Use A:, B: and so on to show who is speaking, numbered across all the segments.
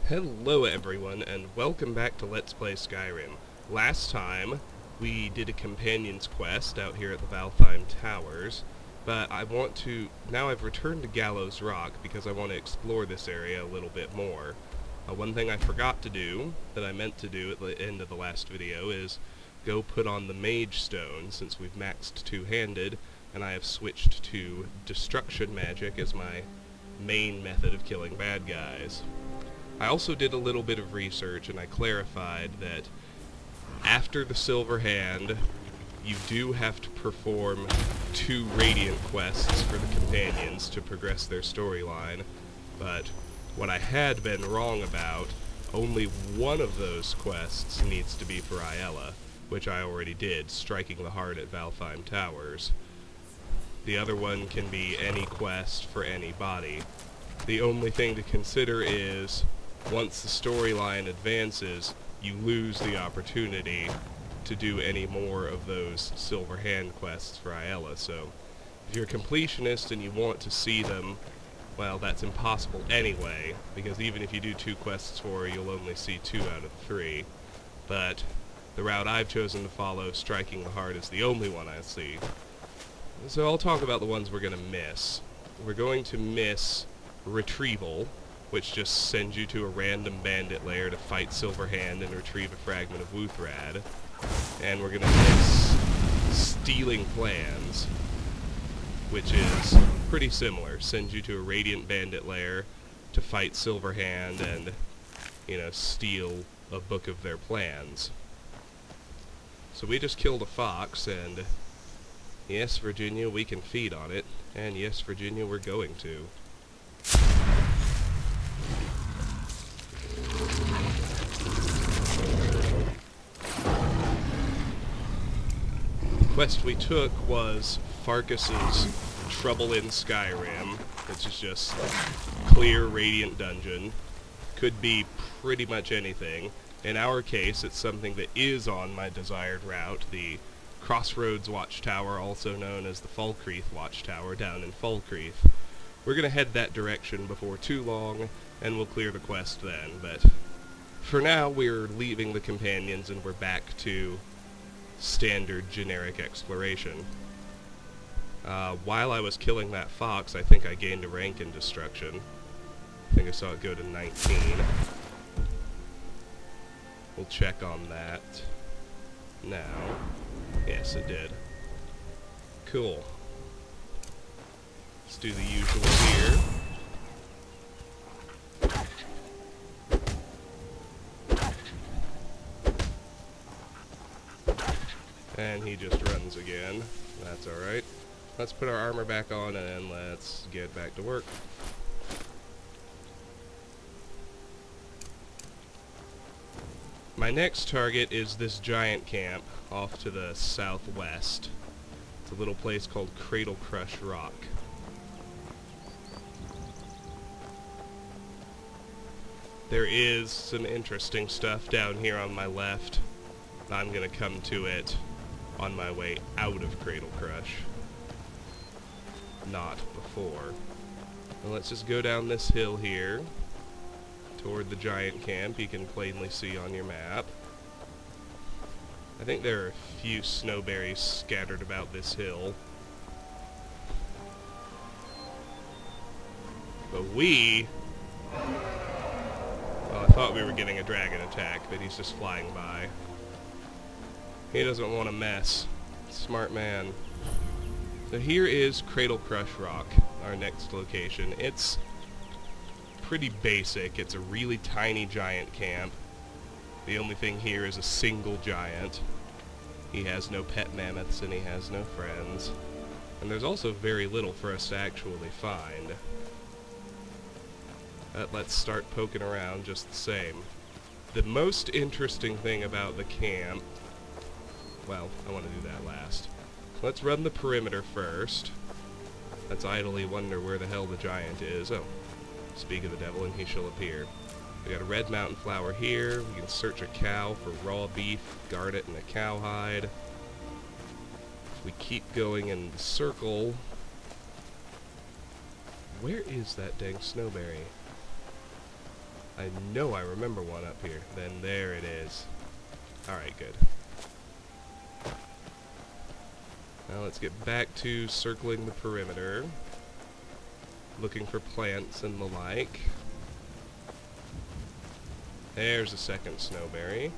A: Hello everyone, and welcome back to Let's Play Skyrim. Last time, we did a companion's quest out here at the Valtheim Towers, but now I've returned to Gallows Rock because I want to explore this area a little bit more. One thing I forgot to do, that I meant to do at the end of the last video, is go put on the Mage Stone, since we've maxed two-handed, and I have switched to Destruction Magic as my main method of killing bad guys. I also did a little bit of research, and I clarified that after the Silver Hand, you do have to perform 2 Radiant quests for the companions to progress their storyline, but what I had been wrong about, only one of those quests needs to be for Aiella, which I already did, striking the heart at Valtheim Towers. The other one can be any quest for any body. The only thing to consider is, once the storyline advances, you lose the opportunity to do any more of those Silver Hand quests for Aiella, so if you're a completionist and you want to see them, well, that's impossible anyway, because even if you do 2 quests for her, you'll only see 2 out of 3. But the route I've chosen to follow, striking the heart, is the only one I see. So I'll talk about the ones we're going to miss. We're going to miss Retrieval, which just sends you to a random bandit lair to fight Silver Hand and retrieve a fragment of Wuthrad. And we're gonna miss Stealing Plans, which is pretty similar. Sends you to a Radiant bandit lair to fight Silver Hand and, steal a book of their plans. So we just killed a fox, and yes, Virginia, we can feed on it, and yes, Virginia, we're going to. The quest we took was Farkas's Trouble in Skyrim, which is just clear Radiant dungeon. Could be pretty much anything. In our case, it's something that is on my desired route, the Crossroads Watchtower, also known as the Falkreath Watchtower, down in Falkreath. We're gonna head that direction before too long, and we'll clear the quest then, but for now we're leaving the companions and we're back to standard generic exploration. While I was killing that fox, I think I gained a rank in destruction. I think I saw it go to 19. We'll check on that now. Yes, it did. Cool. Let's do the usual here. And he just runs again. That's alright. Let's put our armor back on and let's get back to work. My next target is this giant camp off to the southwest. It's a little place called Cradlecrush Rock. There is some interesting stuff down here on my left. I'm gonna come to it on my way out of Cradlecrush, not before. Well, let's just go down this hill here toward the giant camp you can plainly see on your map. I think there are a few snowberries scattered about this hill. But well, I thought we were getting a dragon attack, but he's just flying by. He doesn't want to mess. Smart man. So here is Cradlecrush Rock, our next location. It's pretty basic. It's a really tiny giant camp. The only thing here is a single giant. He has no pet mammoths and he has no friends. And there's also very little for us to actually find. But let's start poking around just the same. The most interesting thing about the camp... Well, I want to do that last. Let's run the perimeter first. Let's idly wonder where the hell the giant is. Oh, speak of the devil and he shall appear. We got a red mountain flower here. We can search a cow for raw beef, garnet, and a cowhide. If we keep going in the circle... Where is that dang snowberry? I know I remember one up here. Then there it is. Alright, good. Now let's get back to circling the perimeter. Looking for plants and the like. There's a second snowberry.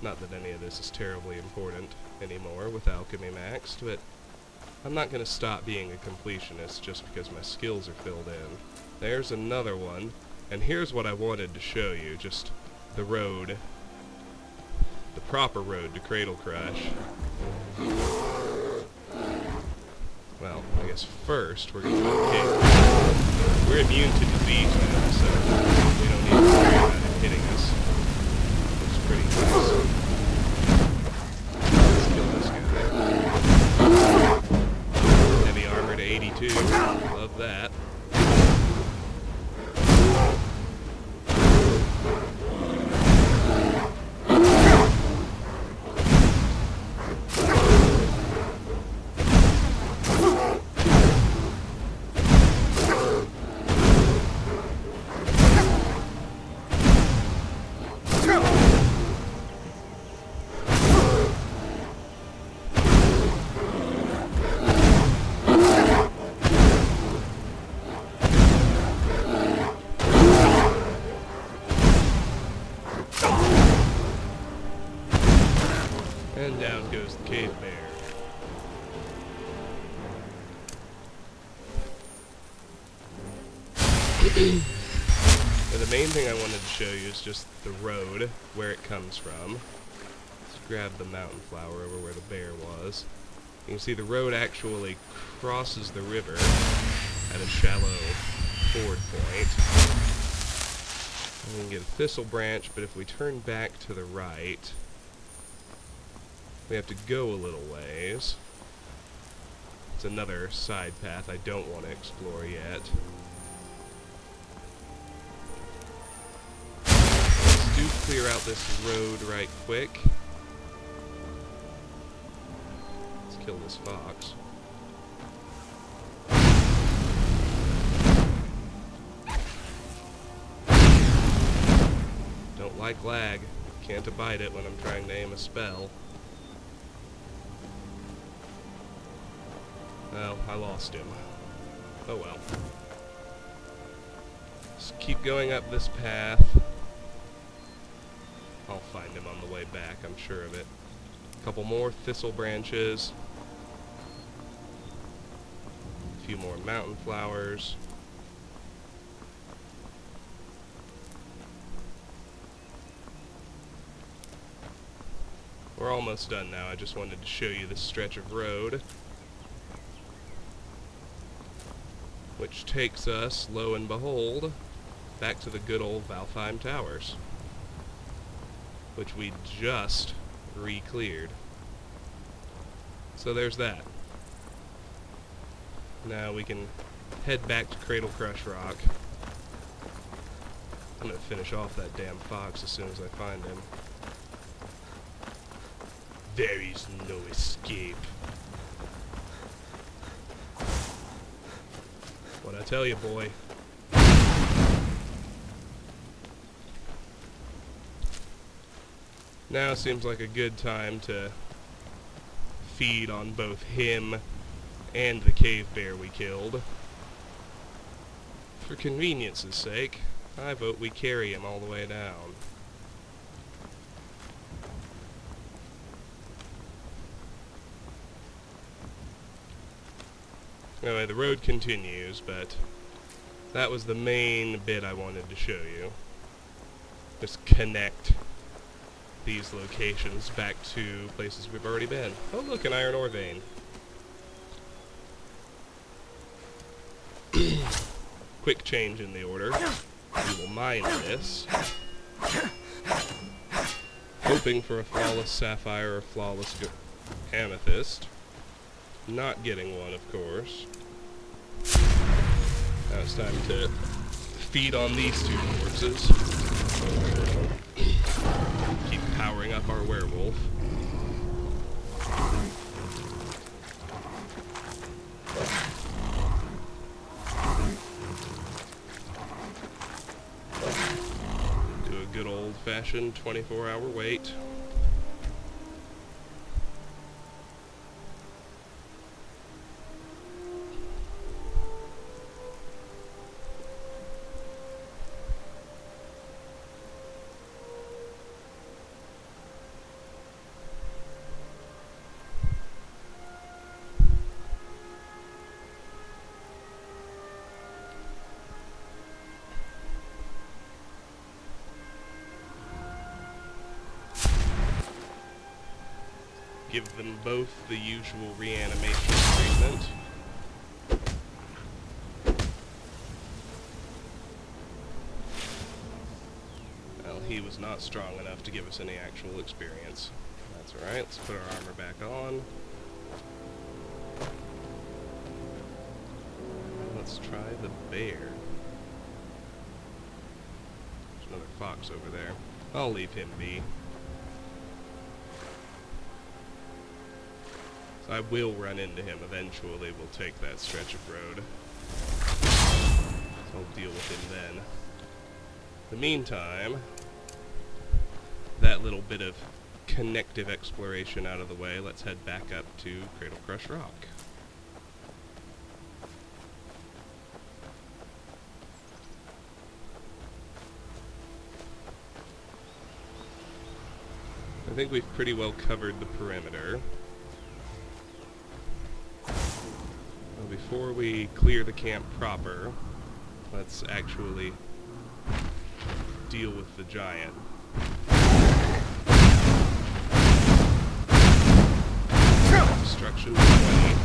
A: Not that any of this is terribly important anymore with alchemy maxed, but I'm not going to stop being a completionist just because my skills are filled in. There's another one, and here's what I wanted to show you, just the road. The proper road to Cradlecrush. Well, I guess first we're going to cave. We're immune to disease now, so we don't need to worry about it hitting us. Which is pretty nice. Let's kill this guy. Heavy armor to 82. Love that. And down goes the cave bear. Now the main thing I wanted to show you is just the road, where it comes from. Let's grab the mountain flower over where the bear was. You can see the road actually crosses the river at a shallow ford point. And we can get a thistle branch, but if we turn back to the right, we have to go a little ways. It's another side path I don't want to explore yet. Let's do clear out this road right quick. Let's kill this fox. Don't like lag. Can't abide it when I'm trying to aim a spell. Well, I lost him. Oh well. Just keep going up this path. I'll find him on the way back, I'm sure of it. A couple more thistle branches. A few more mountain flowers. We're almost done now. I just wanted to show you this stretch of road, which takes us, lo and behold, back to the good old Valheim Towers, which we just re-cleared. So there's that. Now we can head back to Cradlecrush Rock. I'm gonna finish off that damn fox as soon as I find him. There is no escape. What I tell you, boy. Now seems like a good time to feed on both him and the cave bear we killed. For convenience's sake, I vote we carry him all the way down. Anyway, the road continues, but that was the main bit I wanted to show you. Just connect these locations back to places we've already been. Oh look, an iron ore vein. Quick change in the order. We will mine this, hoping for a flawless sapphire or flawless amethyst. Not getting one, of course. Now it's time to feed on these two corpses. Keep powering up our werewolf. good old-fashioned 24-hour wait. Give them both the usual reanimation treatment. Well, he was not strong enough to give us any actual experience. That's alright, let's put our armor back on. Let's try the bear. There's another fox over there. I'll leave him be. I will run into him eventually. We'll take that stretch of road. So I'll deal with him then. In the meantime, that little bit of connective exploration out of the way, let's head back up to Cradlecrush Rock. I think we've pretty well covered the perimeter. Before we clear the camp proper, let's actually deal with the giant. Destruction 20.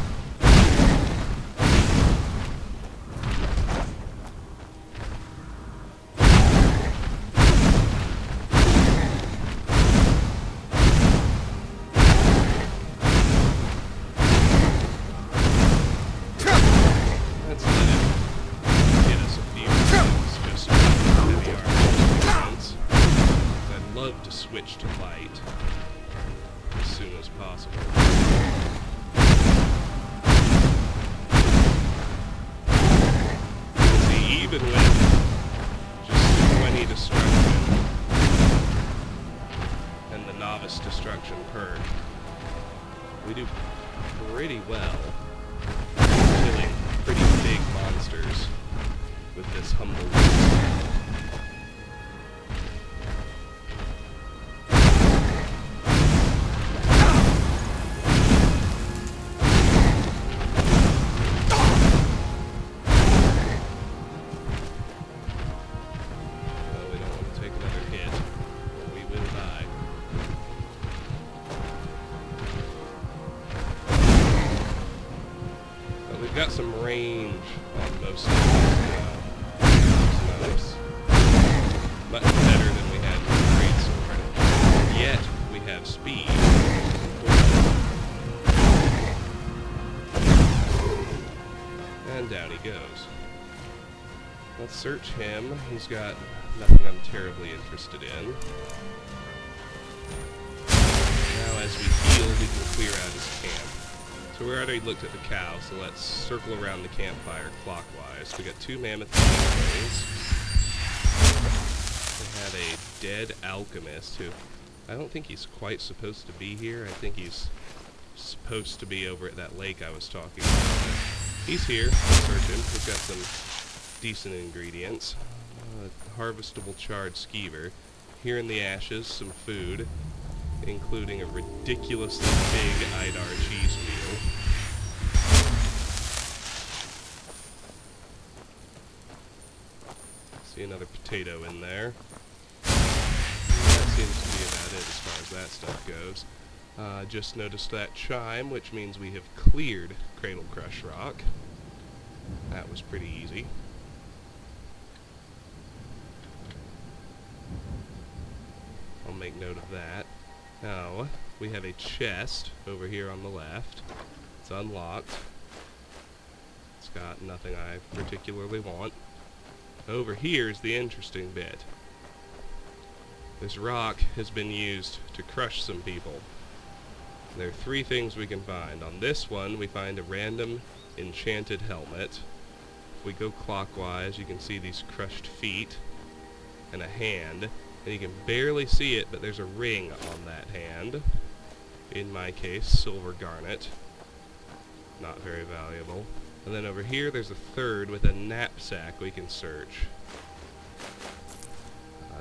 A: Switch to light as soon as possible. See, even with just 20 destruction and the novice destruction perk, we do pretty well killing pretty big monsters with this humble weapon. Got some range on most of them. Nice. Much better than we had with the greatsword. Yet we have speed. And down he goes. Let's search him. He's got nothing I'm terribly interested in. Now as we heal, we can clear out his camp. So we already looked at the cow, so let's circle around the campfire clockwise. We got 2 mammoth things. We have a dead alchemist who I don't think he's quite supposed to be here. I think he's supposed to be over at that lake I was talking about. But he's here. Let's search him. He's got some decent ingredients. Harvestable charred skeever. Here in the ashes, some food, including a ridiculously big Idar cheese wheel. See another potato in there. That seems to be about it as far as that stuff goes. Just noticed that chime, which means we have cleared Cradlecrush Rock. That was pretty easy. I'll make note of that. Now, we have a chest over here on the left. It's unlocked. It's got nothing I particularly want. Over here is the interesting bit. This rock has been used to crush some people. There are 3 things we can find. On this one, we find a random enchanted helmet. If we go clockwise, you can see these crushed feet and a hand. And you can barely see it, but there's a ring on that hand. In my case, silver garnet. Not very valuable. And then over here, there's a third with a knapsack we can search.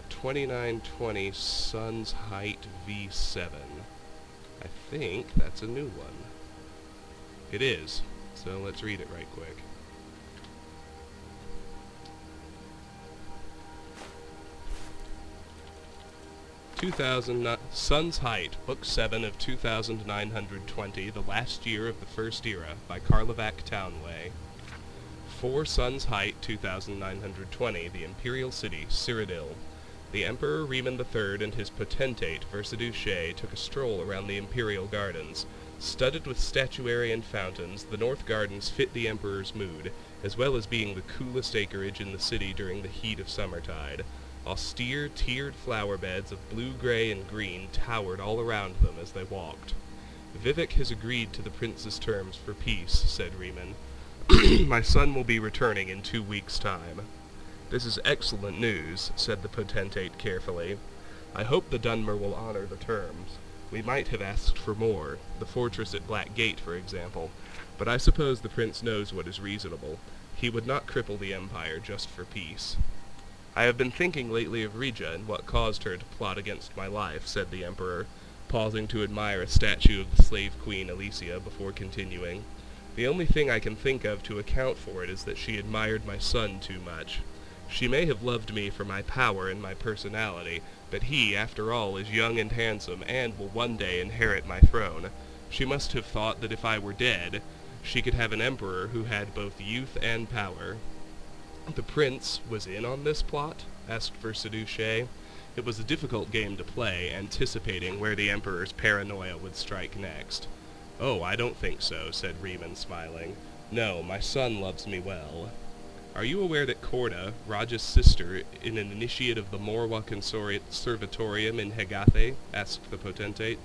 A: 2920 Sun's Height V7. I think that's a new one. It is. So let's read it right quick. Sun's Height, Book 7 of 2920, The Last Year of the First Era, by Karlovac Townway. 4 Sun's Height, 2920, The Imperial City, Cyrodiil. The Emperor Riemann III and his potentate, Versailles, took a stroll around the Imperial Gardens. Studded with statuary and fountains, the North Gardens fit the Emperor's mood, as well as being the coolest acreage in the city during the heat of summertide. Austere, tiered flower beds of blue, gray, and green towered all around them as they walked. Vivek has agreed to the prince's terms for peace, said Riemann. My son will be returning in 2 weeks' time. This is excellent news, said the potentate carefully. I hope the Dunmer will honor the terms. We might have asked for more, the fortress at Black Gate, for example, but I suppose the prince knows what is reasonable. He would not cripple the empire just for peace. I have been thinking lately of Regia and what caused her to plot against my life, said the emperor, pausing to admire a statue of the slave queen Alicia before continuing. The only thing I can think of to account for it is that she admired my son too much. She may have loved me for my power and my personality, but he, after all, is young and handsome and will one day inherit my throne. She must have thought that if I were dead, she could have an emperor who had both youth and power. The prince was in on this plot? Asked Versailles. It was a difficult game to play, anticipating where the emperor's paranoia would strike next. Oh, I don't think so, said Riemann, smiling. No, my son loves me well. Are you aware that Corda, Raja's sister, is an initiate of the Morwa Conservatorium in Hegathe? Asked the potentate.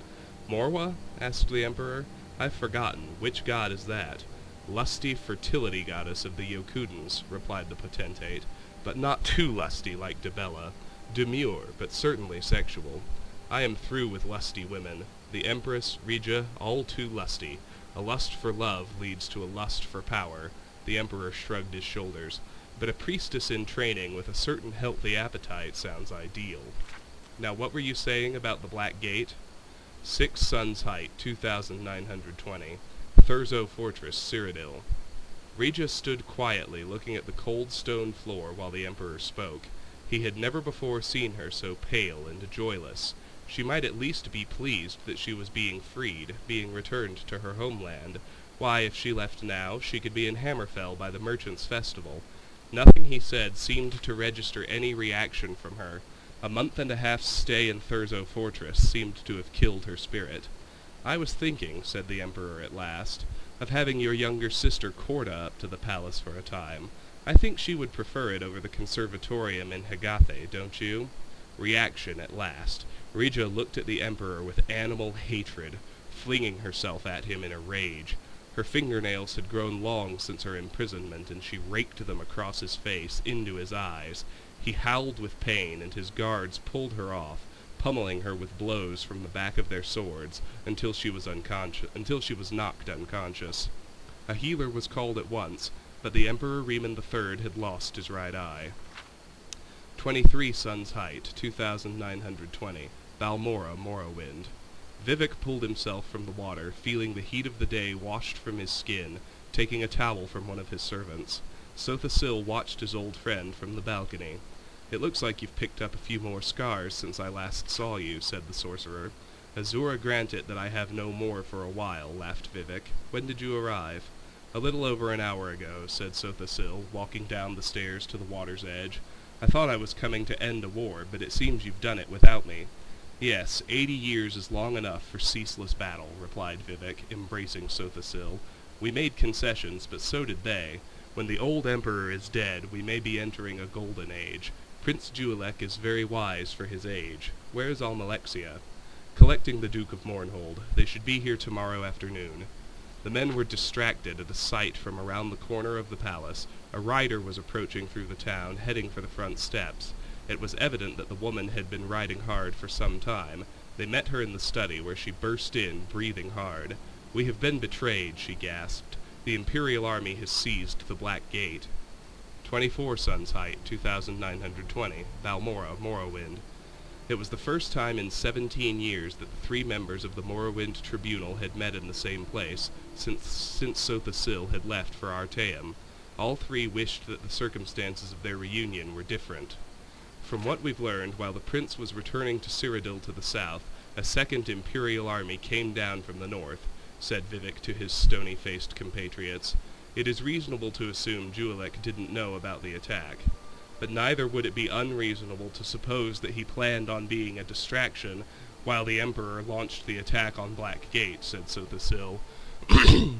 A: Morwa? Asked the emperor. I've forgotten. Which god is that? Lusty fertility goddess of the Yokudans, replied the potentate, but not too lusty like Debella. Demure, but certainly sexual. I am through with lusty women. The Empress, Regia, all too lusty. A lust for love leads to a lust for power. The emperor shrugged his shoulders. But a priestess in training with a certain healthy appetite sounds ideal. Now what were you saying about the Black Gate? 6 Sun's Height, 2920. Thurzo Fortress, Cyrodiil. Regia stood quietly looking at the cold stone floor while the emperor spoke. He had never before seen her so pale and joyless. She might at least be pleased that she was being freed, being returned to her homeland. Why, if she left now, she could be in Hammerfell by the Merchants' Festival. Nothing he said seemed to register any reaction from her. A month and a half's stay in Thurzo Fortress seemed to have killed her spirit. I was thinking, said the emperor at last, of having your younger sister Corda up to the palace for a time. I think she would prefer it over the conservatorium in Hegathe, don't you? Reaction at last. Regia looked at the emperor with animal hatred, flinging herself at him in a rage. Her fingernails had grown long since her imprisonment, and she raked them across his face, into his eyes. He howled with pain, and his guards pulled her off, pummeling her with blows from the back of their swords until she was knocked unconscious. A healer was called at once, but the Emperor Riemann III had lost his right eye. 23 Sun's Height, 2920. Balmora, Morrowind. Vivek pulled himself from the water, feeling the heat of the day washed from his skin, taking a towel from one of his servants. Sothasil watched his old friend from the balcony. It looks like you've picked up a few more scars since I last saw you, said the sorcerer. Azura grant it that I have no more for a while, laughed Vivek. When did you arrive? A little over an hour ago, said Sothasil, walking down the stairs to the water's edge. I thought I was coming to end a war, but it seems you've done it without me. Yes, 80 years is long enough for ceaseless battle, replied Vivek, embracing Sothasil. We made concessions, but so did they. When the old emperor is dead, we may be entering a golden age. Prince Juilek is very wise for his age. Where is Almalexia? Collecting the Duke of Mournhold. They should be here tomorrow afternoon. The men were distracted at a sight from around the corner of the palace. A rider was approaching through the town, heading for the front steps. It was evident that the woman had been riding hard for some time. They met her in the study, where she burst in, breathing hard. "We have been betrayed," she gasped. "The Imperial Army has seized the Black Gate." 24 Sun's Height, 2920, Balmora, Morrowind. It was the first time in 17 years that the 3 members of the Morrowind Tribunal had met in the same place, since Sothasil had left for Artaeum. All 3 wished that the circumstances of their reunion were different. "From what we've learned, while the prince was returning to Cyrodiil to the south, a second Imperial army came down from the north," said Vivek to his stony-faced compatriots. "It is reasonable to assume Juilek didn't know about the attack. But neither would it be unreasonable to suppose that he planned on being a distraction while the Emperor launched the attack on Black Gate," said Sothasil.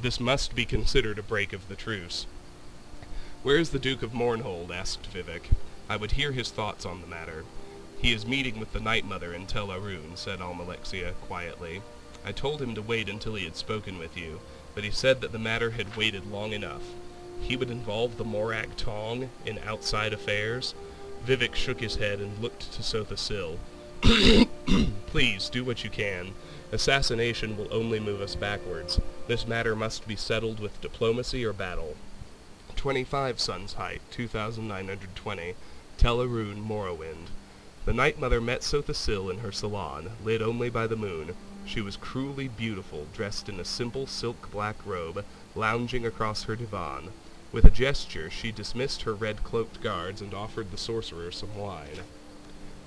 A: "This must be considered a break of the truce." "Where is the Duke of Mournhold?" asked Vivek. "I would hear his thoughts on the matter." "He is meeting with the Night Mother in Tel Arun," said Almalexia quietly. "I told him to wait until he had spoken with you, but he said that the matter had waited long enough. He would involve the Morag Tong in outside affairs?" Vivek shook his head and looked to Sothasil. "Please, do what you can. Assassination will only move us backwards. This matter must be settled with diplomacy or battle." 25 Sun's Height, 2920, Tel Arun, Morrowind. The Night Mother met Sothasil in her salon, lit only by the moon. She was cruelly beautiful, dressed in a simple silk black robe, lounging across her divan. With a gesture, she dismissed her red-cloaked guards and offered the sorcerer some wine.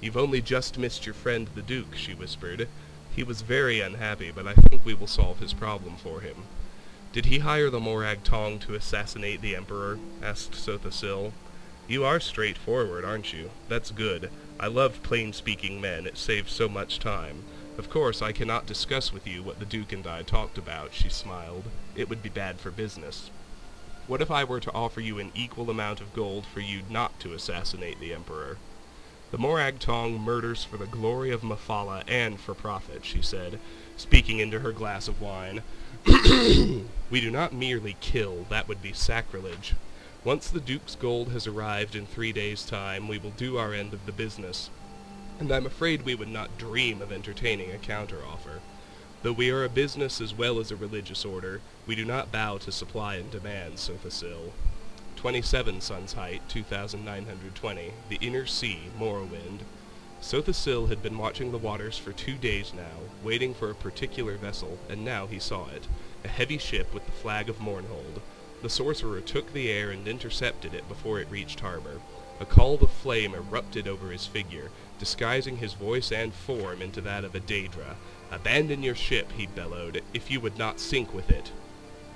A: "You've only just missed your friend the Duke," she whispered. "He was very unhappy, but I think we will solve his problem for him." "Did he hire the Morag Tong to assassinate the Emperor?" asked Sothasil. "You are straightforward, aren't you? That's good. I love plain-speaking men. It saves so much time. Of course, I cannot discuss with you what the Duke and I talked about," she smiled. "It would be bad for business. What if I were to offer you an equal amount of gold for you not to assassinate the Emperor?" "The Morag Tong murders for the glory of Mafala and for profit," she said, speaking into her glass of wine. "We do not merely kill. That would be sacrilege. Once the Duke's gold has arrived in 3 days' time, we will do our end of the business. And I'm afraid we would not dream of entertaining a counter-offer. Though we are a business as well as a religious order, we do not bow to supply and demand," Sothasil. 27 Sun's Height, 2920, the Inner Sea, Morrowind. Sothasil had been watching the waters for 2 days now, waiting for a particular vessel, and now he saw it, a heavy ship with the flag of Mournhold. The sorcerer took the air and intercepted it before it reached harbor. A call of flame erupted over his figure, disguising his voice and form into that of a Daedra. "Abandon your ship," he bellowed, "if you would not sink with it."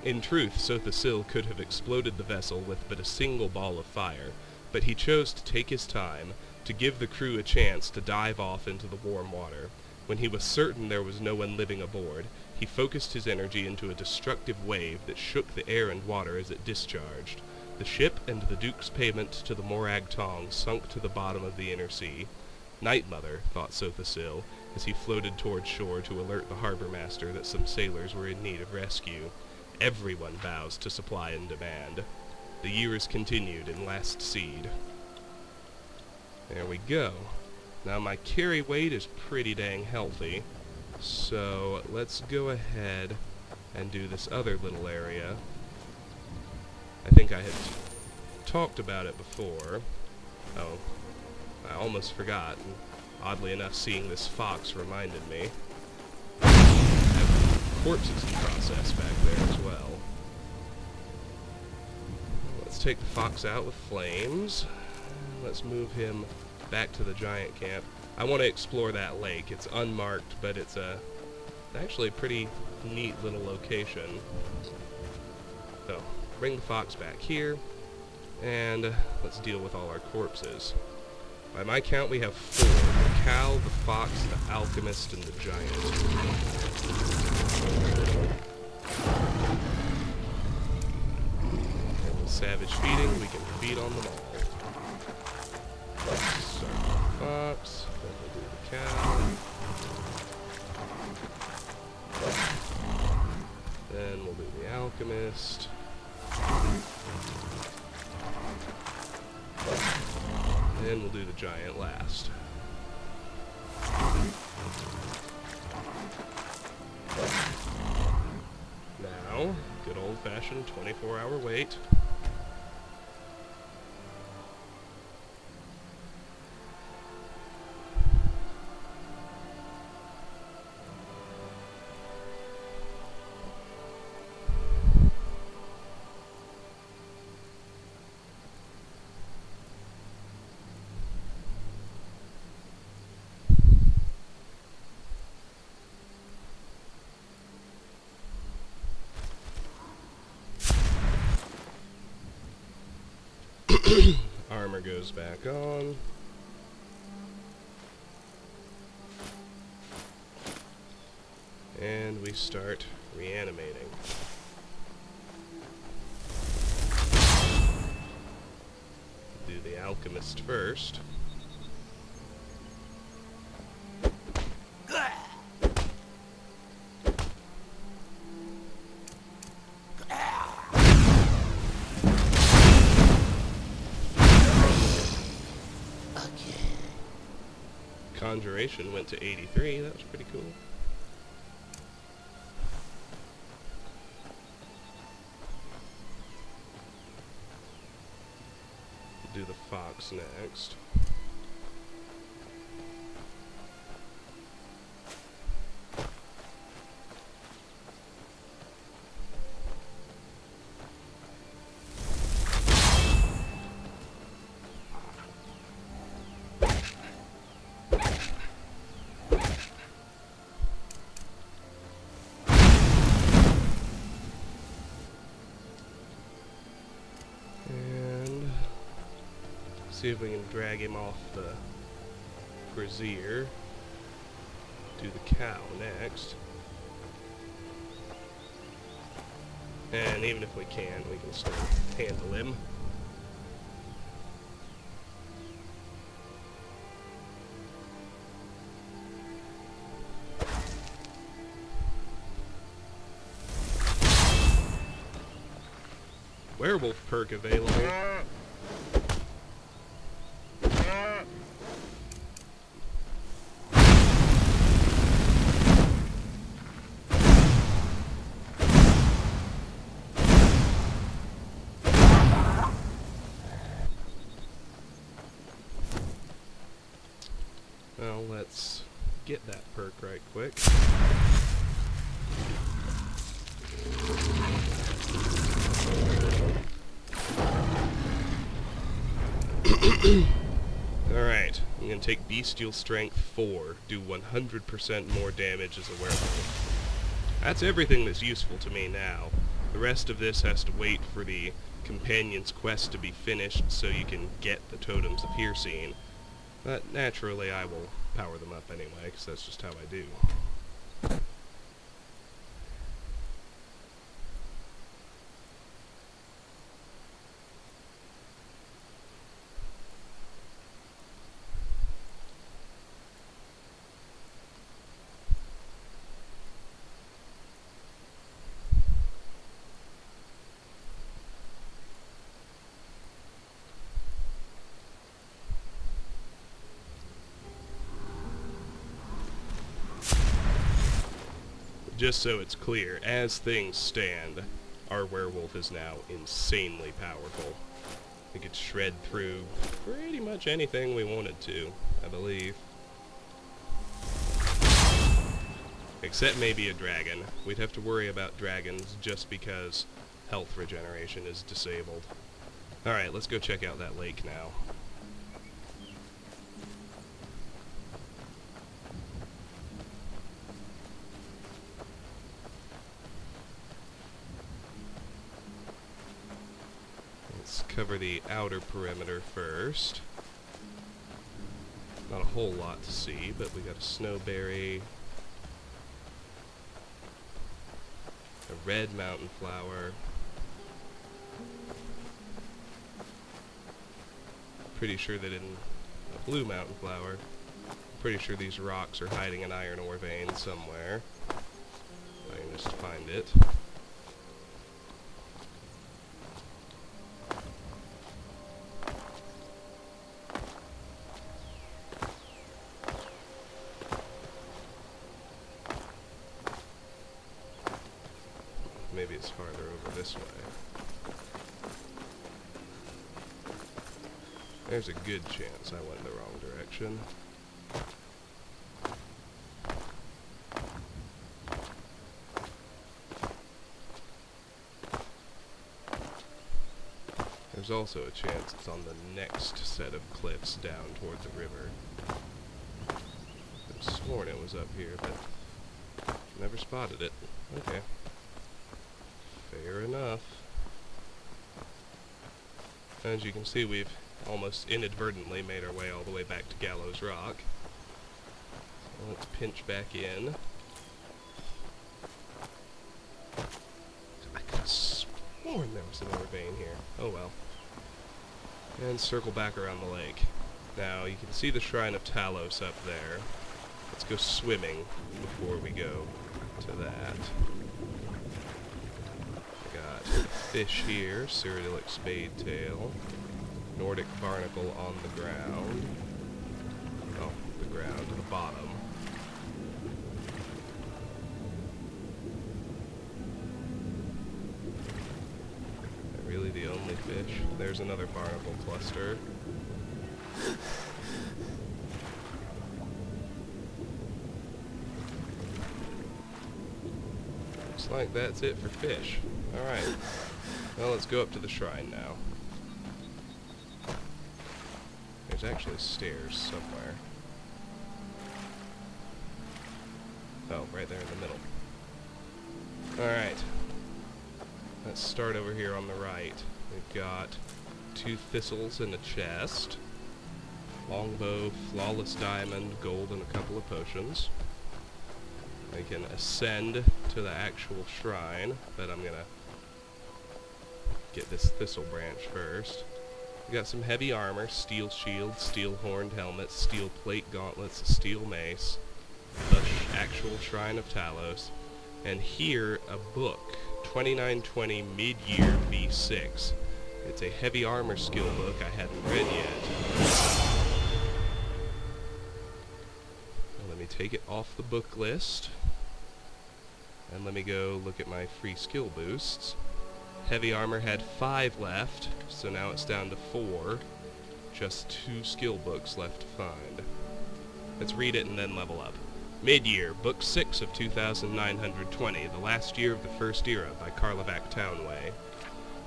A: In truth, Sothasil could have exploded the vessel with but a single ball of fire, but he chose to take his time, to give the crew a chance to dive off into the warm water. When he was certain there was no one living aboard, he focused his energy into a destructive wave that shook the air and water as it discharged. The ship and the Duke's payment to the Morag Tong sunk to the bottom of the inner sea. "Night Mother," thought Sothasil, as he floated toward shore to alert the harbor master that some sailors were in need of rescue. Everyone bows to supply and demand. The years continued in Last Seed. There we go. Now my carry weight is pretty dang healthy, so let's go ahead and do this other little area. I think I had talked about it before. Oh, I almost forgot, and oddly enough seeing this fox reminded me. I have corpses to process back there as well. Let's take the fox out with flames. Let's move him back to the giant camp. I want to explore that lake. It's unmarked, but it's actually a pretty neat little location. So, bring the fox back here, and let's deal with all our corpses. By my count, we have 4. The cow, the fox, the alchemist, and the giant. And with savage feeding, we can feed on them all. So, fox, then we'll do the cow. Then we'll do the alchemist. And we'll do the giant last. Now, good old-fashioned 24-hour wait. Armor goes back on. And we start reanimating. Do the alchemist first. Conjuration went to 83, that was pretty cool. Do the fox next. See if we can drag him off the brazier. Do the cow next. And even if we can't, we can still handle him. Werewolf perk available. Well, let's get that perk right quick. Alright, I'm going to take Bestial Strength 4, do 100% more damage as a werewolf. That's everything that's useful to me now. The rest of this has to wait for the companion's quest to be finished so you can get the totems of piercing. But naturally I will power them up anyway, because that's just how I do. Just so it's clear, as things stand, our werewolf is now insanely powerful. We could shred through pretty much anything we wanted to, I believe. Except maybe a dragon. We'd have to worry about dragons just because health regeneration is disabled. Alright, let's go check out that lake now. Let's cover the outer perimeter first. Not a whole lot to see, but we got a snowberry, a red mountain flower, pretty sure that in a blue mountain flower, pretty sure these rocks are hiding an iron ore vein somewhere. If I can just find it. it's farther over this way. There's a good chance I went the wrong direction. There's also a chance it's on the next set of cliffs down toward the river. I've sworn it was up here, but never spotted it. Okay. Fair enough. As you can see, we've almost inadvertently made our way all the way back to Gallows Rock. So let's pinch back in. I could have sworn there was another vein here. Oh well. And circle back around the lake. Now, you can see the Shrine of Talos up there. Let's go swimming before we go to that. Got fish here, Cyrodiilic spadetail, Nordic barnacle on the ground. Oh, the ground, the bottom. Really the only fish? There's another barnacle cluster. Looks like that's it for fish. Alright. Well, let's go up to the shrine now. There's actually stairs somewhere. Oh, right there in the middle. Alright. Let's start over here on the right. We've got 2 thistles in a chest, longbow, flawless diamond, gold, and a couple of potions. We can ascend to the actual shrine, but I'm gonna get this thistle branch first. We got some heavy armor, steel shield, steel horned helmet, steel plate gauntlets, a steel mace, the actual Shrine of Talos, and here a book, 2920 Mid-Year V6. It's a heavy armor skill book I hadn't read yet. Let me take it off the book list, and let me go look at my free skill boosts. Heavy armor had 5 left, so now it's down to 4. Just 2 skill books left to find. Let's read it and then level up. Mid-Year, Book 6 of 2920, The Last Year of the First Era by Karlovac Townway.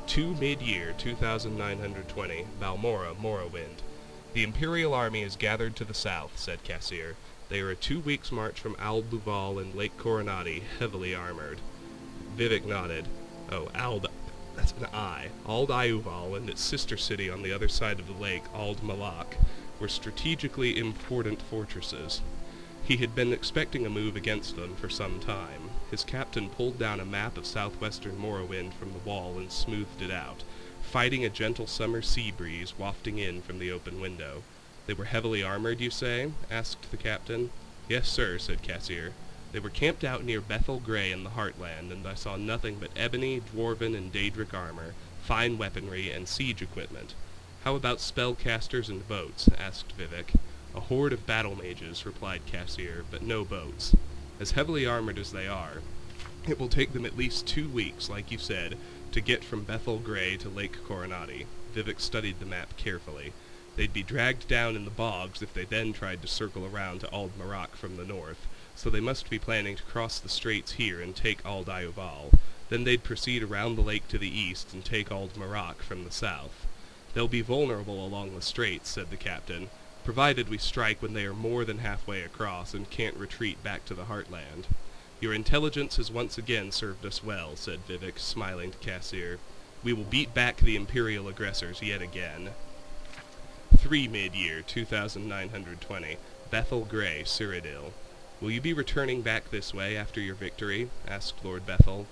A: 2 Mid-Year, 2920, Balmora, Morrowind. The Imperial Army is gathered to the south, said Cassir. They are a 2 weeks' march from Albuval and Lake Coronati, heavily armored. Vivek nodded. Oh, that's an I. Ald Iuval and its sister city on the other side of the lake, Ald Malak, were strategically important fortresses. He had been expecting a move against them for some time. His captain pulled down a map of southwestern Morrowind from the wall and smoothed it out, fighting a gentle summer sea breeze wafting in from the open window. They were heavily armored, you say? Asked the captain. Yes, sir, said Cassir. They were camped out near Bethel Grey in the Heartland, and I saw nothing but ebony, dwarven, and daedric armor, fine weaponry, and siege equipment. How about spellcasters and boats? Asked Vivek. A horde of battle mages, replied Cassir, but no boats. As heavily armored as they are, it will take them at least 2 weeks, like you said, to get from Bethel Grey to Lake Coronati. Vivek studied the map carefully. They'd be dragged down in the bogs if they then tried to circle around to Ald Marak from the north, so they must be planning to cross the straits here and take Ald Iuval. Then they'd proceed around the lake to the east and take Ald Marak from the south. They'll be vulnerable along the straits, said the captain, provided we strike when they are more than halfway across and can't retreat back to the Heartland. Your intelligence has once again served us well, said Vivek, smiling to Cassir. We will beat back the Imperial aggressors yet again. 3 Mid-Year, 2920, Bethel Grey, Cyrodiil. Will you be returning back this way after your victory? Asked Lord Bethel.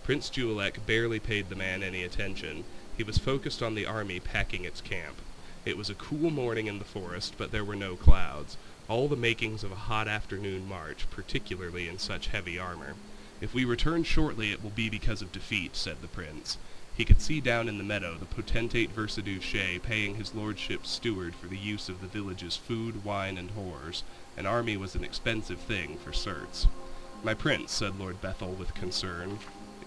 A: Prince Julek barely paid the man any attention. He was focused on the army packing its camp. It was a cool morning in the forest, but there were no clouds. All the makings of a hot afternoon march, particularly in such heavy armor. If we return shortly, it will be because of defeat, said the prince. He could see down in the meadow the potentate Versaduce paying his lordship's steward for the use of the village's food, wine, and whores. An army was an expensive thing for certs. My prince, said Lord Bethel with concern,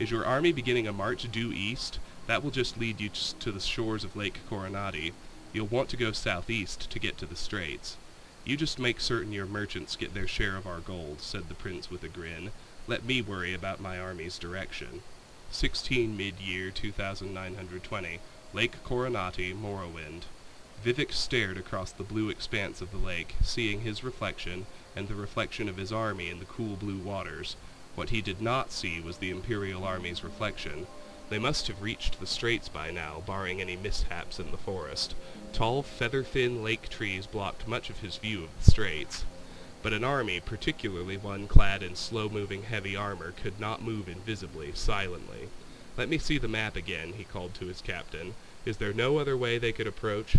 A: Is your army beginning a march due east? That will just lead you to the shores of Lake Coronati. You'll want to go southeast to get to the straits. You just make certain your merchants get their share of our gold, said the prince with a grin. Let me worry about my army's direction. 16 mid-year 2920. Lake Coronati, Morrowind. Vivek stared across the blue expanse of the lake, seeing his reflection and the reflection of his army in the cool blue waters. What he did not see was the Imperial Army's reflection. They must have reached the straits by now, barring any mishaps in the forest. Tall, feather-thin lake trees blocked much of his view of the straits. But an army, particularly one clad in slow-moving heavy armor, could not move invisibly, silently. "Let me see the map again," he called to his captain. "Is there no other way they could approach?"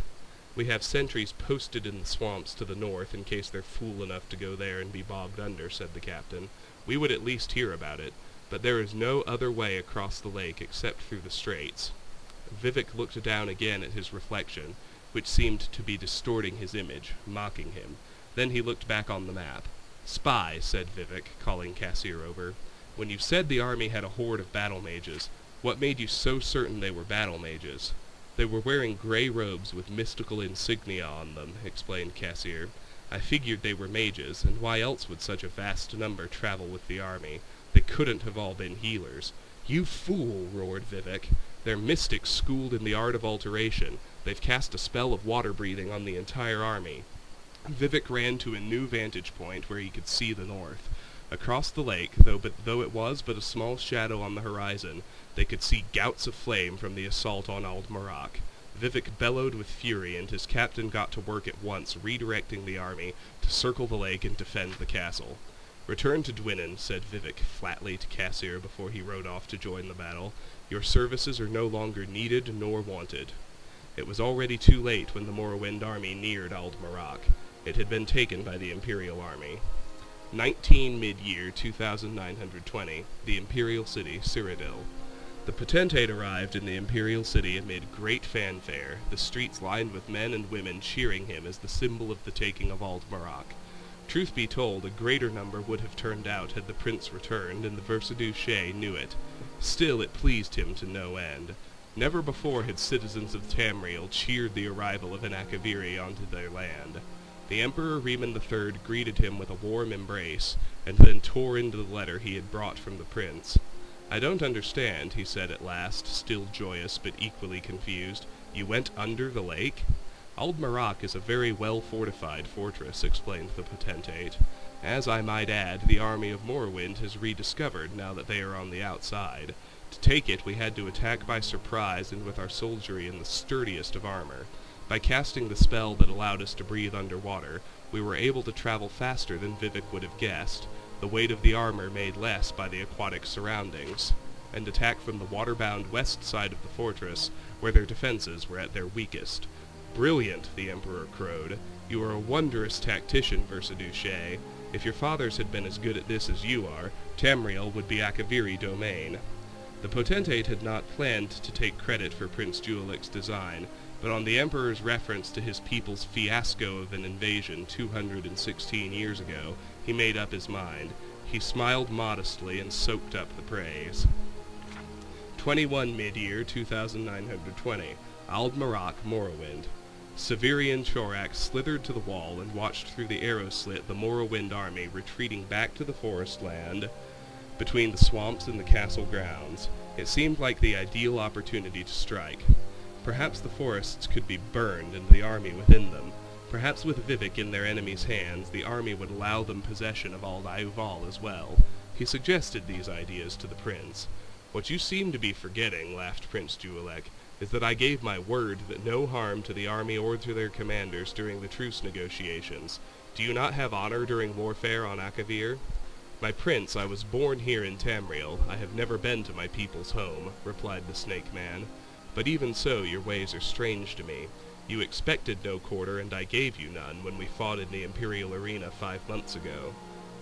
A: "We have sentries posted in the swamps to the north in case they're fool enough to go there and be bogged under," said the captain. "We would at least hear about it, but there is no other way across the lake except through the straits." Vivek looked down again at his reflection, which seemed to be distorting his image, mocking him. Then he looked back on the map. "Spy," said Vivek, calling Cassier over. "When you said the army had a horde of battle mages, what made you so certain they were battle mages?" "They were wearing gray robes with mystical insignia on them," explained Cassier. "I figured they were mages, and why else would such a vast number travel with the army? They couldn't have all been healers." "You fool!" roared Vivek. "They're mystics schooled in the art of alteration. They've cast a spell of water breathing on the entire army." Vivek ran to a new vantage point where he could see the north. Across the lake, though it was but a small shadow on the horizon, they could see gouts of flame from the assault on Aldmarac. Vivek bellowed with fury, and his captain got to work at once redirecting the army to circle the lake and defend the castle. "Return to Dwinnen," said Vivek flatly to Cassier before he rode off to join the battle. "Your services are no longer needed nor wanted." It was already too late when the Morrowind army neared Aldmarac. It had been taken by the Imperial Army. 19 mid-year 2920. The Imperial City, Cyrodiil. The potentate arrived in the Imperial City amid great fanfare, the streets lined with men and women cheering him as the symbol of the taking of Aldmarac. Truth be told, a greater number would have turned out had the prince returned, and the Versailles knew it. Still, it pleased him to no end. Never before had citizens of Tamriel cheered the arrival of an Akaviri onto their land. The Emperor Riemann III greeted him with a warm embrace, and then tore into the letter he had brought from the prince. "I don't understand," he said at last, still joyous but equally confused. "You went under the lake?" "Aldmarac is a very well-fortified fortress," explained the potentate. "As I might add, the army of Morrowind has rediscovered now that they are on the outside. To take it, we had to attack by surprise and with our soldiery in the sturdiest of armor. By casting the spell that allowed us to breathe underwater, we were able to travel faster than Vivek would have guessed, the weight of the armor made less by the aquatic surroundings, and attack from the water-bound west side of the fortress, where their defenses were at their weakest." "Brilliant," the Emperor crowed. "You are a wondrous tactician, Versailles. If your fathers had been as good at this as you are, Tamriel would be Akaviri domain." The potentate had not planned to take credit for Prince Julik's design, but on the Emperor's reference to his people's fiasco of an invasion 216 years ago, he made up his mind. He smiled modestly and soaked up the praise. 21 mid-year 2920. Aldmarac, Morrowind. Severian Chorak slithered to the wall and watched through the arrow slit the Morrowind army retreating back to the forest land between the swamps and the castle grounds. It seemed like the ideal opportunity to strike. Perhaps the forests could be burned and the army within them. Perhaps with Vivek in their enemies' hands, the army would allow them possession of Aldaïval as well. He suggested these ideas to the prince. "What you seem to be forgetting," laughed Prince Julek, "is that I gave my word that no harm to the army or to their commanders during the truce negotiations. Do you not have honor during warfare on Akavir?" "My prince, I was born here in Tamriel. I have never been to my people's home," replied the snake man. "But even so, your ways are strange to me. You expected no quarter, and I gave you none when we fought in the Imperial Arena 5 months ago."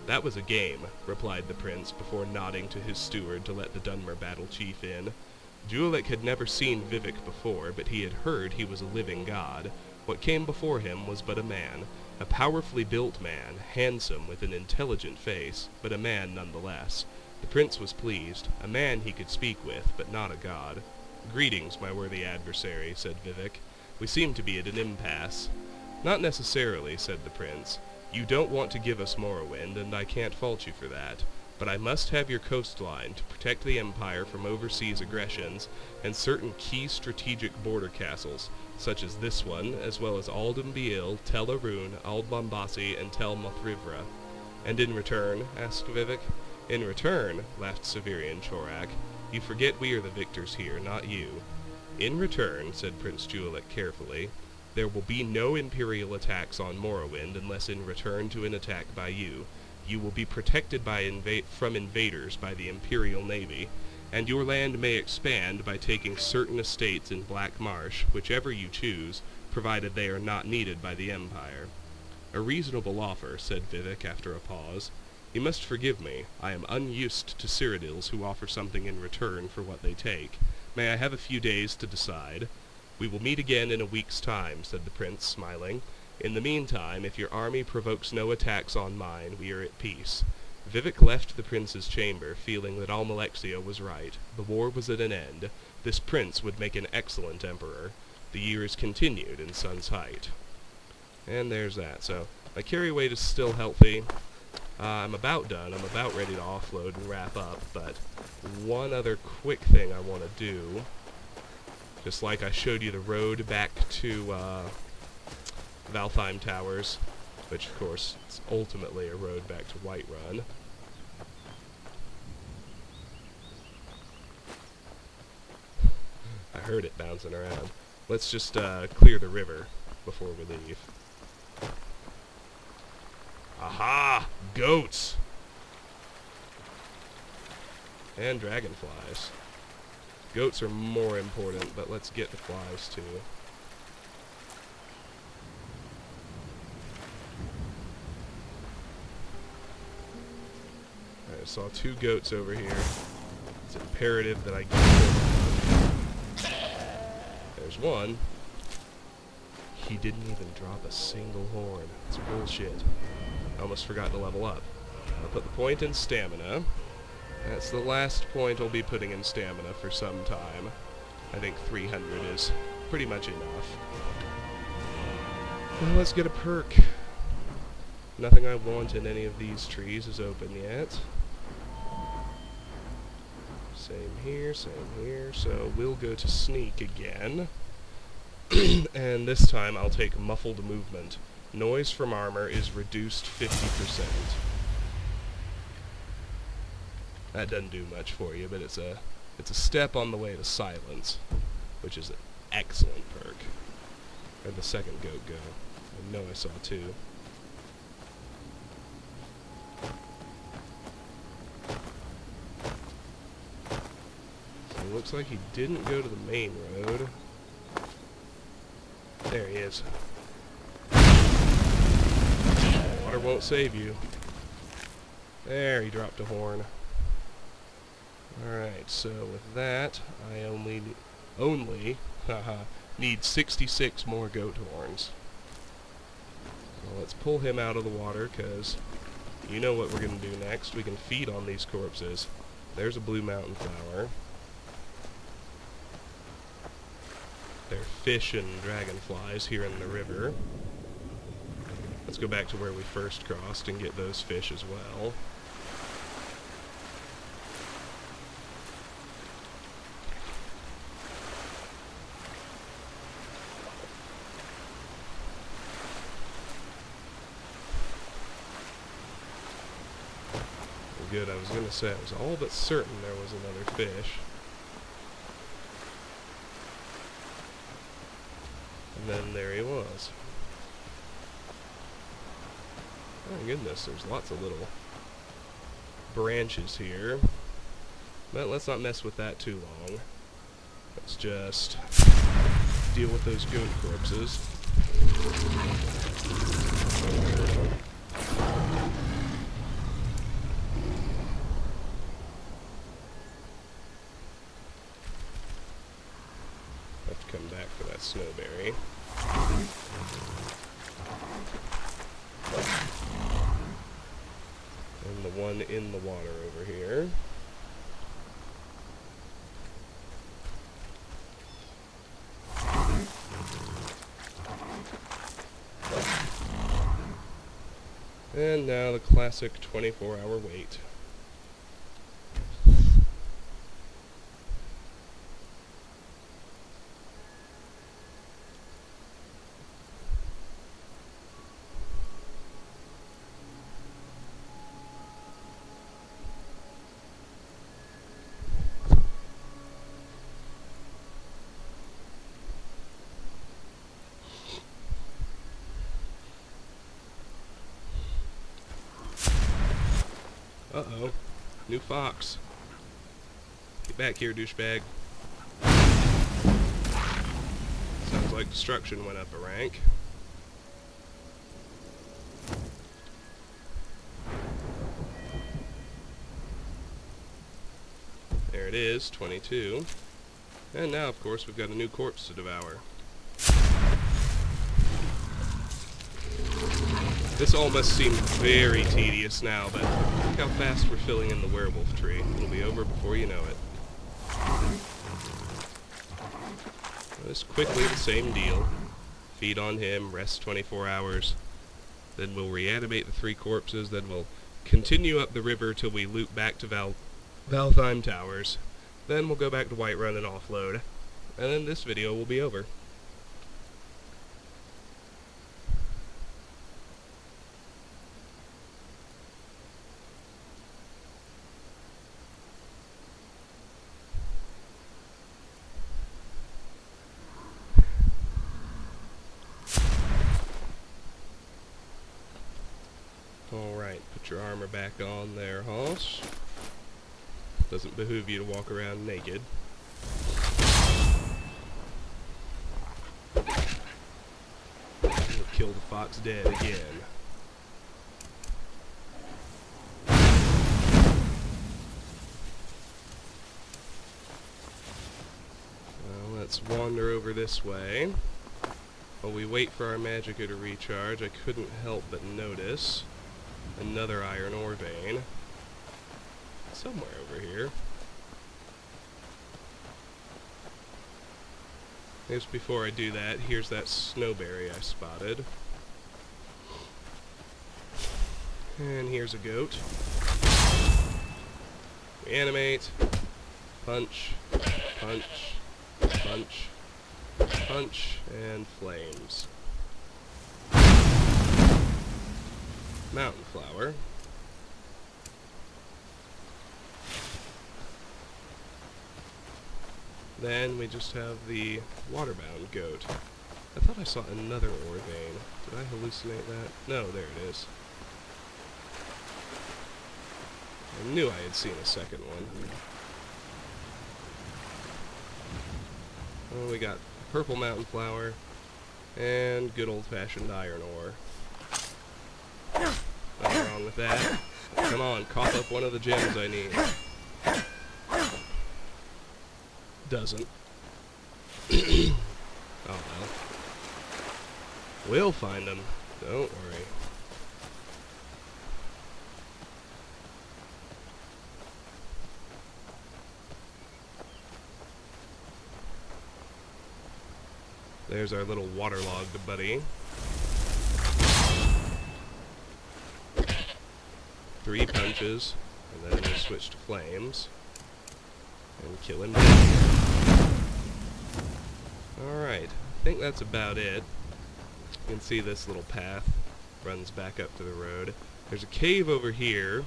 A: "That was a game," replied the prince before nodding to his steward to let the Dunmer battle chief in. Julek had never seen Vivek before, but he had heard he was a living god. What came before him was but a man, a powerfully built man, handsome with an intelligent face, but a man nonetheless. The prince was pleased. A man he could speak with, but not a god. "Greetings, my worthy adversary," said Vivek. "We seem to be at an impasse." "Not necessarily," said the prince. "You don't want to give us Morrowind, and I can't fault you for that. But I must have your coastline to protect the Empire from overseas aggressions, and certain key strategic border castles, such as this one, as well as Alden Biel, Tel Arun, Ald Bombasi, and Tel Mothrivra." "And in return?" asked Vivek. "In return," laughed Severian Chorak, "you forget we are the victors here, not you." "In return," said Prince Julic carefully, "there will be no Imperial attacks on Morrowind unless in return to an attack by you. You will be protected from invaders by the Imperial Navy, and your land may expand by taking certain estates in Black Marsh, whichever you choose, provided they are not needed by the Empire." "A reasonable offer," said Vivek after a pause. "You must forgive me. I am unused to Cyrodiils who offer something in return for what they take. May I have a few days to decide?" "We will meet again in a week's time," said the prince, smiling. "In the meantime, if your army provokes no attacks on mine, we are at peace." Vivek left the prince's chamber, feeling that Almalexia was right. The war was at an end. This prince would make an excellent emperor. The years continued in Sun's Height. And there's that. So, my carry weight is still healthy. I'm about done. I'm about ready to offload and wrap up, but one other quick thing I want to do, just like I showed you the road back to Valtheim Towers, which of course is ultimately a road back to Whiterun. I heard it bouncing around. Let's just clear the river before we leave. Aha! Goats! And dragonflies. Goats are more important, but let's get the flies too. I saw 2 goats over here. It's imperative that I get them. There's one. He didn't even drop a single horn. It's bullshit. I almost forgot to level up. I'll put the point in stamina. That's the last point I'll be putting in stamina for some time. I think 300 is pretty much enough. Well, let's get a perk. Nothing I want in any of these trees is open yet. Same here, so we'll go to sneak again. And this time I'll take muffled movement. Noise from armor is reduced 50%. That doesn't do much for you, but it's a step on the way to silence, which is an excellent perk. Where'd the second goat go? I know I saw 2. So it looks like he didn't go to the main road. There he is. Water won't save you. There, he dropped a horn. Alright, so with that, I only need 66 more goat horns. Well, let's pull him out of the water, because you know what we're going to do next. We can feed on these corpses. There's a blue mountain flower. There are fish and dragonflies here in the river. Let's go back to where we first crossed and get those fish as well. Good, I was going to say, I was all but certain there was another fish. And then there he was. Oh goodness, there's lots of little branches here. But let's not mess with that too long. Let's just deal with those goat corpses. Have to come back for that snowberry. And the one in the water over here. And now the classic 24-hour wait. Uh-oh. New fox. Get back here, douchebag. Sounds like destruction went up a rank. There it is, 22. And now, of course, we've got a new corpse to devour. This all must seem very tedious now, but look how fast we're filling in the werewolf tree. It'll be over before you know it. Just quickly, the same deal. Feed on him, rest 24 hours. Then we'll reanimate the 3 corpses, then we'll continue up the river till we loop back to Valheim Towers. Then we'll go back to Whiterun and offload. And then this video will be over. Alright, put your armor back on there, Hoss. Doesn't behoove you to walk around naked. We'll kill the fox dead again. Well, let's wander over this way. While we wait for our magicka to recharge, I couldn't help but notice another iron ore vein. Somewhere over here. Just before I do that, here's that snowberry I spotted. And here's a goat. Reanimate. Punch. Punch. Punch. Punch. And flames. Mountain flower. Then we just have the waterbound goat. I thought I saw another ore vein. Did I hallucinate that? No, there it is. I knew I had seen a second one. Well, we got purple mountain flower and good old-fashioned iron ore. Nothing wrong with that. Come on, cough up one of the gems I need. Doesn't. Oh well. We'll find them. Don't worry. There's our little waterlogged buddy. 3 punches, and then we'll switch to flames and kill him dead. Alright, I think that's about it. You can see this little path runs back up to the road. There's a cave over here.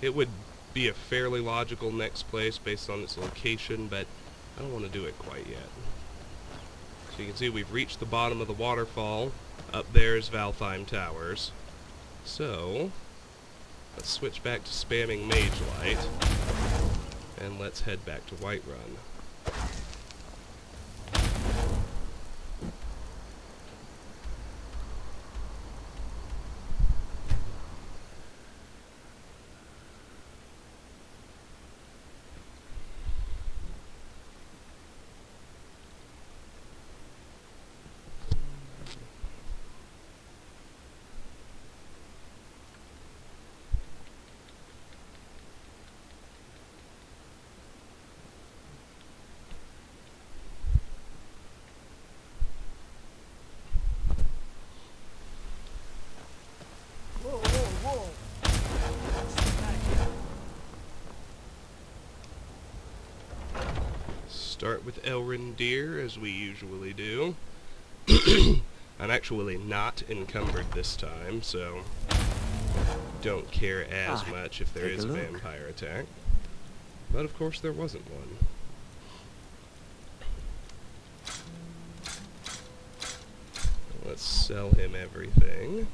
A: It would be a fairly logical next place based on its location, but I don't want to do it quite yet. So you can see we've reached the bottom of the waterfall. Up there is Valheim Towers. So let's switch back to spamming Mage Light, and let's head back to Whiterun. Start with Elrendir, as we usually do. I'm actually not encumbered this time, so don't care as much if there is a vampire attack. But of course there wasn't one. Let's sell him everything.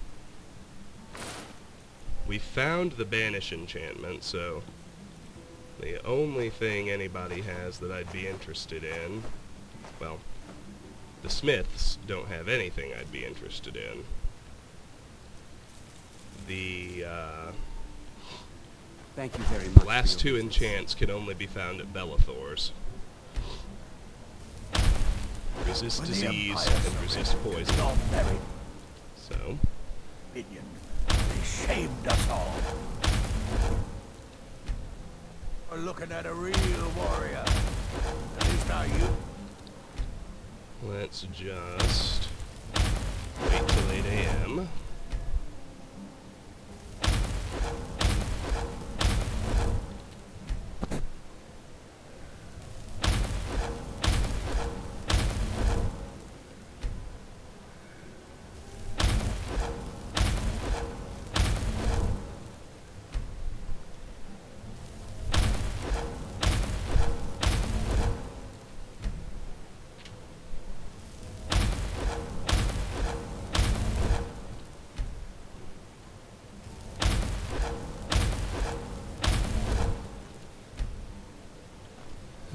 A: We found the Banish enchantment, so the only thing anybody has that I'd be interested in, well, the Smiths don't have anything I'd be interested in. The
B: Thank you very much.
A: last two enchants can only be found at Bellathor's. Resist disease and resist poison. So,
C: They shamed us all. We're looking at a real warrior. At least now you.
A: let's just wait till 8 a.m.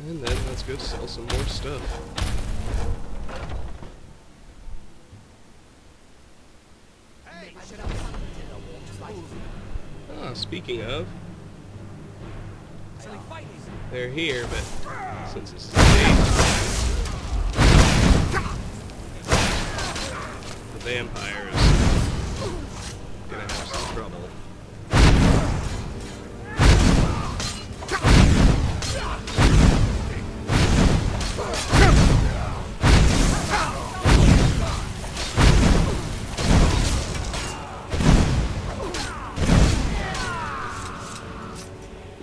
A: And then let's go sell some more stuff. Ah, speaking of, they're here, but since it's late, the vampire's gonna have some trouble.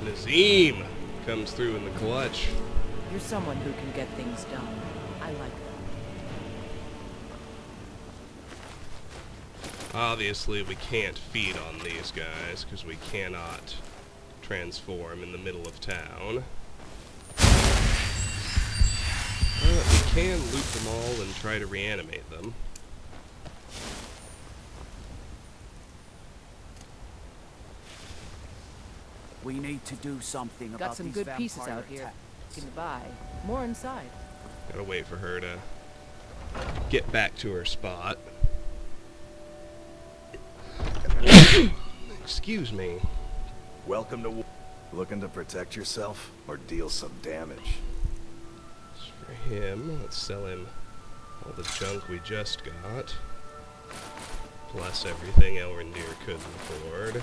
A: Nazim comes through in the clutch.
D: You're someone who can get things done. I like that.
A: Obviously, we can't feed on these guys because we cannot transform in the middle of town. But we can loot them all and try to reanimate them.
B: We need to do something about
D: Got some
B: these
D: good pieces
B: vampire
D: out here.
B: attacks.
D: You can buy. More inside.
A: Gotta wait for her to get back to her spot. Excuse me.
E: Welcome to war. Looking to protect yourself or deal some damage?
A: As for him, let's sell him all the junk we just got. Plus everything Elrendir couldn't afford.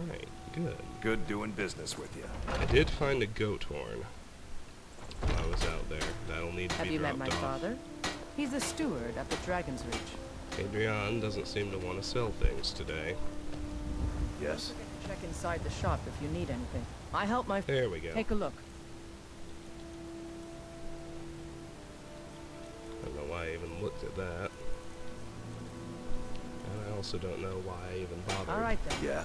A: Alright, good.
E: Good doing business with you.
A: I did find a goat horn while I was out there. That'll need to
D: Have
A: be
D: you met
A: dropped
D: my
A: off.
D: father? He's the steward up at Dragon's Reach.
A: Adrian doesn't seem to want to sell things today.
E: Yes?
D: Check inside the shop if you need anything. I help my...
A: There we go.
D: Take a look.
A: I don't know why I even looked at that. And I also don't know why I even bothered.
D: All right then.
E: Yeah.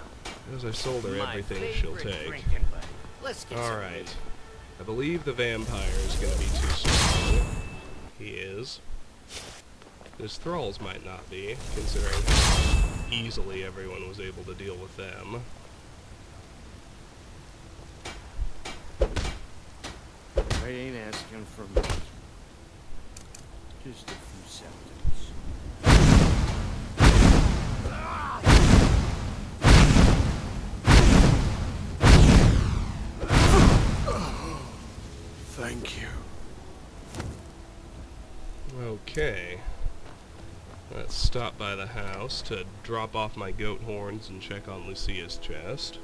A: Because I sold her everything she'll take. Alright. I believe the vampire is going to be too strong. He is. His thralls might not be, considering how easily everyone was able to deal with them.
B: I ain't asking for much. Just a few seconds. Thank you.
A: Okay. Let's stop by the house to drop off my goat horns and check on Lucia's chest.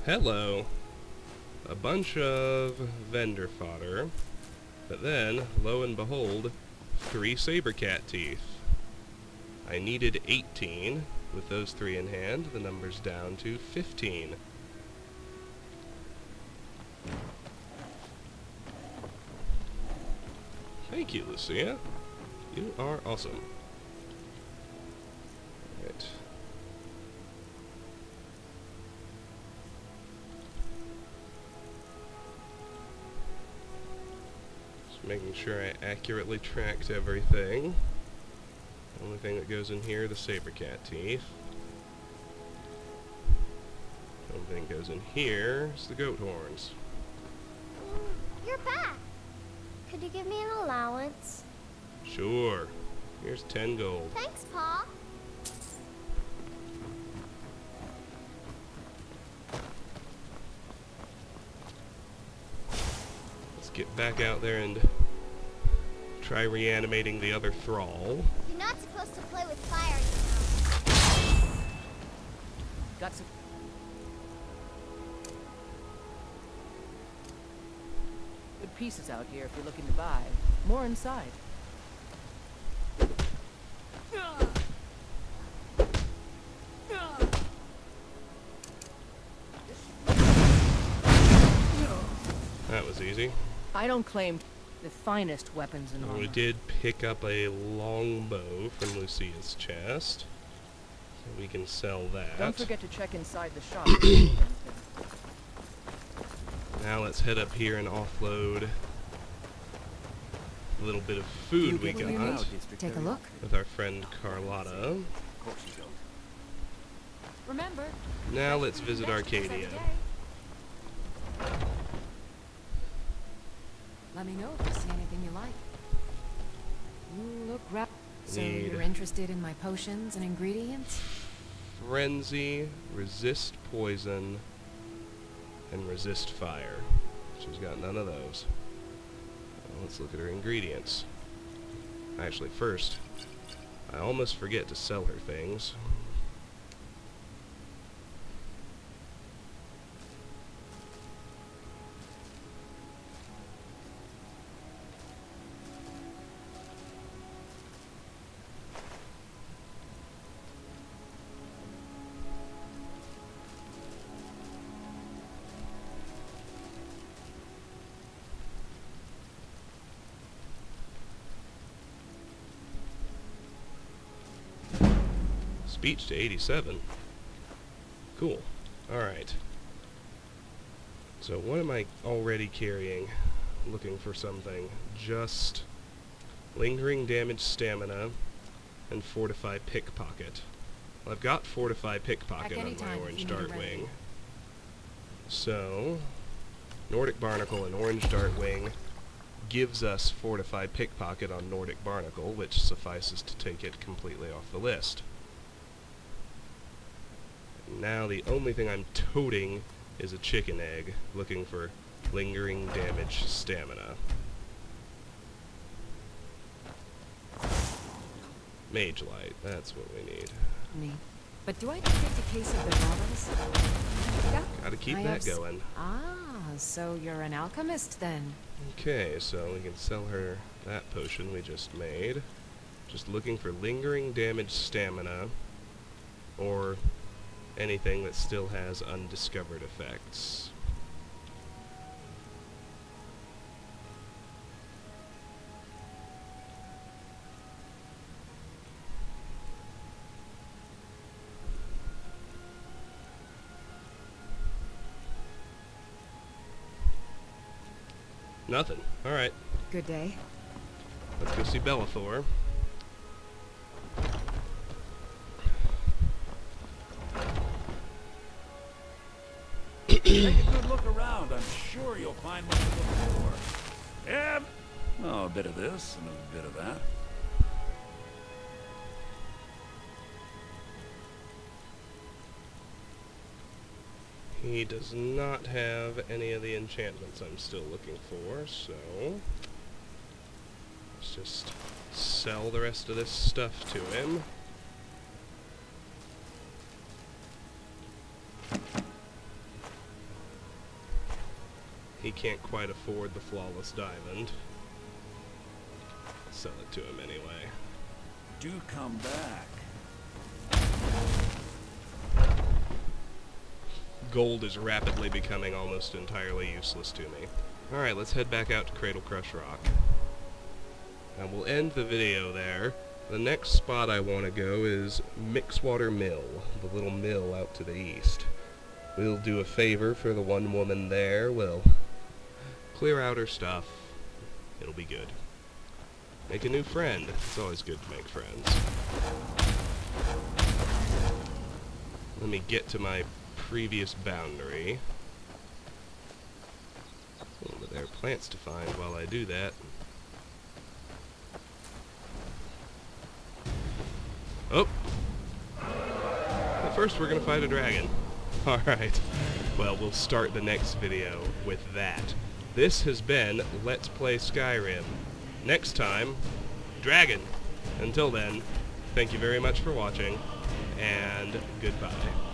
A: Hello. A bunch of vendor fodder. But then, lo and behold, 3 saber cat teeth. I needed 18. With those 3 in hand, the number's down to 15. Thank you, Lucia. You are awesome. Right. Just making sure I accurately tracked everything. The only thing that goes in here, the saber cat teeth. The only thing that goes in here is the goat horns.
F: You're back. Could you give me an allowance?
A: Sure. Here's 10 gold.
F: Thanks, Pa.
A: Let's get back out there and try reanimating the other thrall.
F: You're not supposed to play with fire, you know.
D: Got some. Good pieces out here if you're looking to buy. More inside.
A: That was easy.
D: I don't claim the finest weapons in
A: We
D: armor.
A: did pick up a longbow from Lucia's chest. So we can sell that.
D: Don't forget to check inside the shop.
A: Now let's head up here and offload a little bit of food we got
G: Take a look.
A: with our friend Carlotta.
B: Of course you don't.
G: Remember,
A: Now let's visit Arcadia.
G: let me know if you see anything you like. You look So
A: Need-
G: you're interested in my potions and ingredients?
A: Frenzy, resist poison, and resist fire. She's got none of those. Let's look at her ingredients. Actually, first, I almost forget to sell her things. Speech to 87. Cool. Alright. So what am I already carrying? Looking for something. Just lingering damage stamina and fortify pickpocket. Well, I've got fortify pickpocket on my
G: anytime if
A: orange
G: you need a
A: dartwing.
G: remedy.
A: So Nordic Barnacle and Orange Dartwing gives us fortify pickpocket on Nordic Barnacle, which suffices to take it completely off the list. Now the only thing I'm toting is a chicken egg, looking for lingering damage stamina. Mage light, that's what we need.
G: Neat. But do I detect a case of the bottles? Yeah.
A: Gotta keep
G: I
A: that
G: have
A: going.
G: So you're an alchemist then?
A: Okay, so we can sell her that potion we just made. Just looking for lingering damage stamina, or anything that still has undiscovered effects. Nothing. Alright,
G: Good day.
A: let's go see Bellathor.
C: Take a good look around. I'm sure you'll find what you look for. Yeah. Oh, a bit of this and a bit of that.
A: He does not have any of the enchantments I'm still looking for, so let's just sell the rest of this stuff to him. he can't quite afford the flawless diamond. Sell it to him anyway.
C: Do come back.
A: Gold is rapidly becoming almost entirely useless to me. Alright, let's head back out to Cradlecrush Rock. And we'll end the video there. The next spot I want to go is Mixwater Mill, the little mill out to the east. We'll do a favor for the one woman there. We'll clear out her stuff. It'll be good. Make a new friend. It's always good to make friends. Let me get to my previous boundary. Oh, but there are plants to find while I do that. Oh! But first we're gonna fight a dragon. Alright. Well, we'll start the next video with that. This has been Let's Play Skyrim. Next time, dragon. Until then, thank you very much for watching, and goodbye.